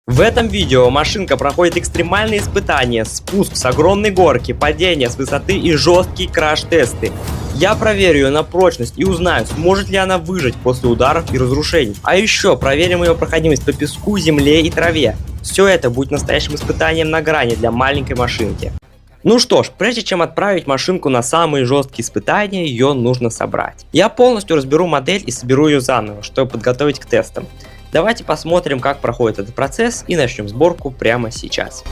В этом видео машинка проходит экстремальные испытания, спуск с огромной горки, падение с высоты и жесткие краш-тесты. Я проверю ее на прочность и узнаю, сможет ли она выжить после ударов и разрушений. А еще проверим ее проходимость по песку, земле и траве. Все это будет настоящим испытанием на грани для маленькой машинки. Ну что ж, прежде чем отправить машинку на самые жесткие испытания, ее нужно собрать. Я полностью разберу модель и соберу ее заново, чтобы подготовить к тестам. Давайте посмотрим, как проходит этот процесс, и начнем сборку прямо сейчас.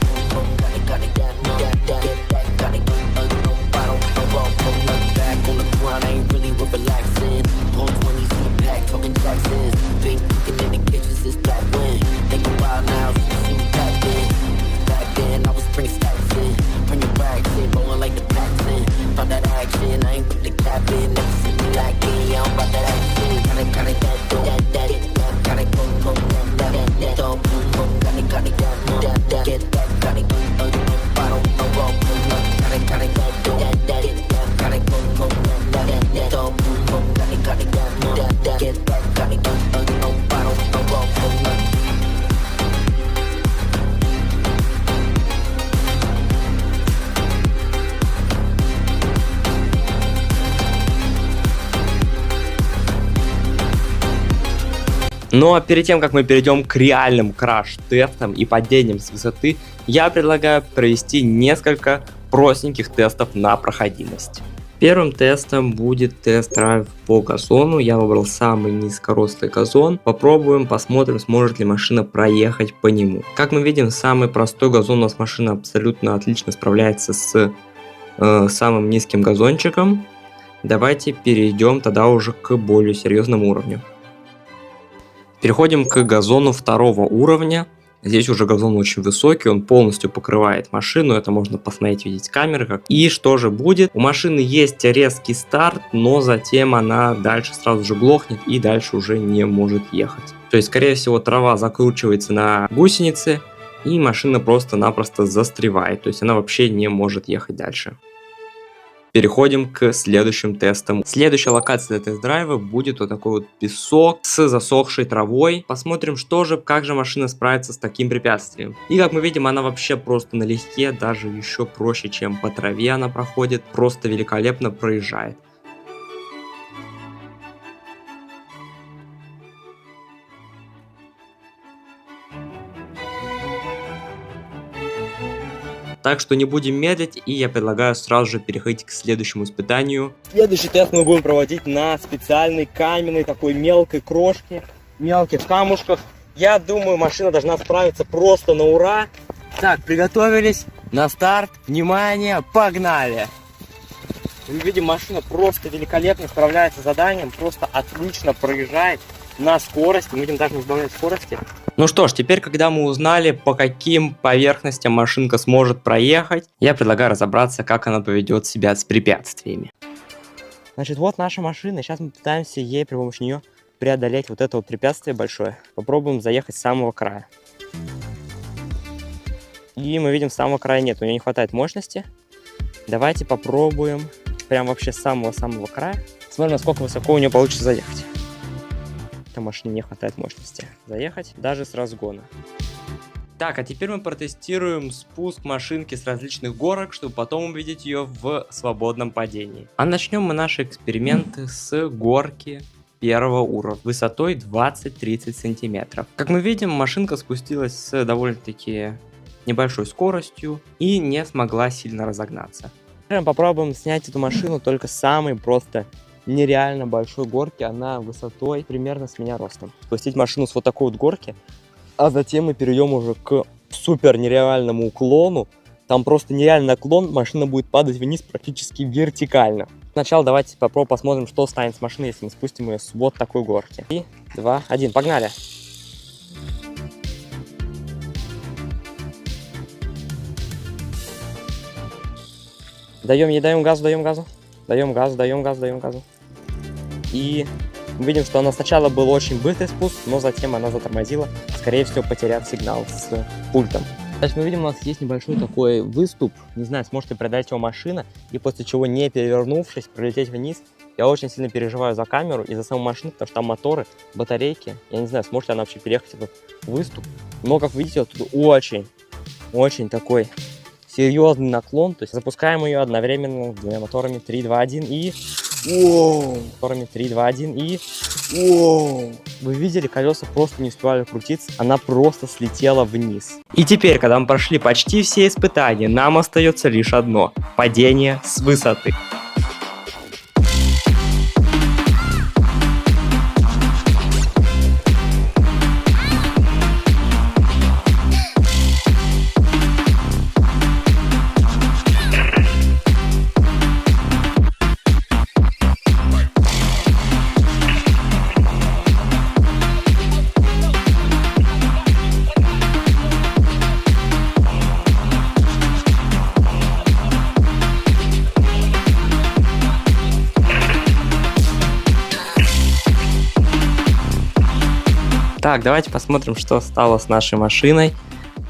Ну а перед тем, как мы перейдем к реальным краш-тестам и падениям с высоты, я предлагаю провести несколько простеньких тестов на проходимость. Первым тестом будет тест-драйв по газону. Я выбрал самый низкорослый газон. Попробуем, посмотрим, сможет ли машина проехать по нему. Как мы видим, самый простой газон у нас машина абсолютно отлично справляется с самым низким газончиком. Давайте перейдем тогда уже к более серьезному уровню. Переходим к газону второго уровня. Здесь уже газон очень высокий, он полностью покрывает машину, это можно посмотреть, видеть с камеры. И что же будет? У машины есть резкий старт, но затем она дальше сразу же глохнет и дальше уже не может ехать. То есть, скорее всего, трава закручивается на гусеницы, и машина просто-напросто застревает, то есть она вообще не может ехать дальше. Переходим к следующим тестам. Следующая локация для тест-драйва будет вот такой вот песок с засохшей травой. Посмотрим, как же машина справится с таким препятствием. И как мы видим, она вообще просто налегке, даже еще проще, чем по траве она проходит. Просто великолепно проезжает. Так что не будем медлить, и я предлагаю сразу же переходить к следующему испытанию. Следующий тест мы будем проводить на специальной каменной такой мелкой крошке, мелких камушках. Я думаю, машина должна справиться просто на ура. Так, приготовились, на старт, внимание, погнали! Мы видим, машина просто великолепно справляется с заданием, просто отлично проезжает на скорости. Мы видим, даже не сбавляет скорости. Ну что ж, теперь, когда мы узнали, по каким поверхностям машинка сможет проехать, я предлагаю разобраться, как она поведет себя с препятствиями. Значит, вот наша машина. Сейчас мы пытаемся ей при помощи нее преодолеть вот это вот препятствие большое. Попробуем заехать с самого края. И мы видим, с самого края нет, у нее не хватает мощности. Давайте попробуем прям вообще с самого-самого края. Смотрим, насколько высоко у нее получится заехать. Машине не хватает мощности заехать даже с разгона. Так, а теперь мы протестируем спуск машинки с различных горок, чтобы потом увидеть ее в свободном падении. А начнем мы наши эксперименты с горки первого уровня высотой 20-30 сантиметров. Как мы видим, машинка спустилась с довольно-таки небольшой скоростью и не смогла сильно разогнаться. Попробуем снять эту машину только с самой просто нереально большой горки, она высотой примерно с меня ростом. Спустить машину с вот такой вот горки, а затем мы перейдем уже к супер нереальному уклону. Там просто нереальный наклон, машина будет падать вниз практически вертикально. Сначала давайте попробуем посмотрим, что станет с машиной, если мы спустим ее с вот такой горки. 3, 2, 1, погнали! Даем газу. И мы видим, что она сначала был очень быстрый спуск, но затем она затормозила, скорее всего, потеряв сигнал с пультом. Значит, мы видим, у нас есть небольшой такой выступ, не знаю, сможет ли преодолеть его машина, и после чего, не перевернувшись, пролететь вниз Я очень сильно переживаю за камеру и за саму машину, потому что там моторы, батарейки. Я не знаю, сможет ли она вообще переехать этот выступ. Но, как видите, вот тут очень такой серьезный наклон. То есть запускаем ее одновременно двумя моторами 3, 2, 1 и... Моторами 3, 2, 1 и... Вы видели, колеса просто не успевали крутиться, она просто слетела вниз. И теперь, когда мы прошли почти все испытания, нам остается лишь одно – падение с высоты. Так, давайте посмотрим, что стало с нашей машиной.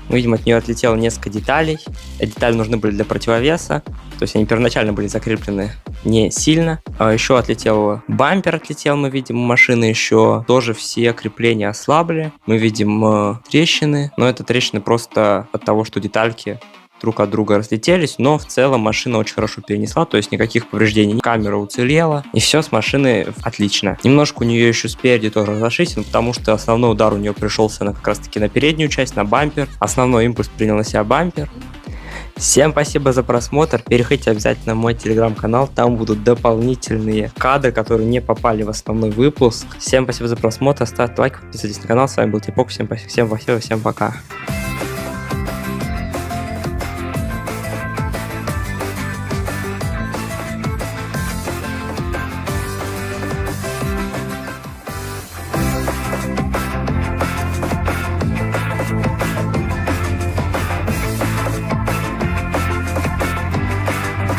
Мы видим, от нее отлетело несколько деталей. Эти детали нужны были для противовеса. То есть они первоначально были закреплены не сильно. Еще отлетел бампер, мы видим у машины еще. Тоже все крепления ослабли. Мы видим трещины. Но это трещины просто от того, что детальки друг от друга разлетелись, но в целом машина очень хорошо перенесла, то есть никаких повреждений, камера уцелела, и все с машины отлично. Немножко у нее еще спереди тоже разошлись, потому что основной удар у нее пришелся как раз таки на переднюю часть, на бампер. Основной импульс принял на себя бампер. Всем спасибо за просмотр, переходите обязательно в мой телеграм-канал, там будут дополнительные кадры, которые не попали в основной выпуск. Всем спасибо за просмотр, ставьте лайк, подписывайтесь на канал, с вами был Типок, всем спасибо, всем пока.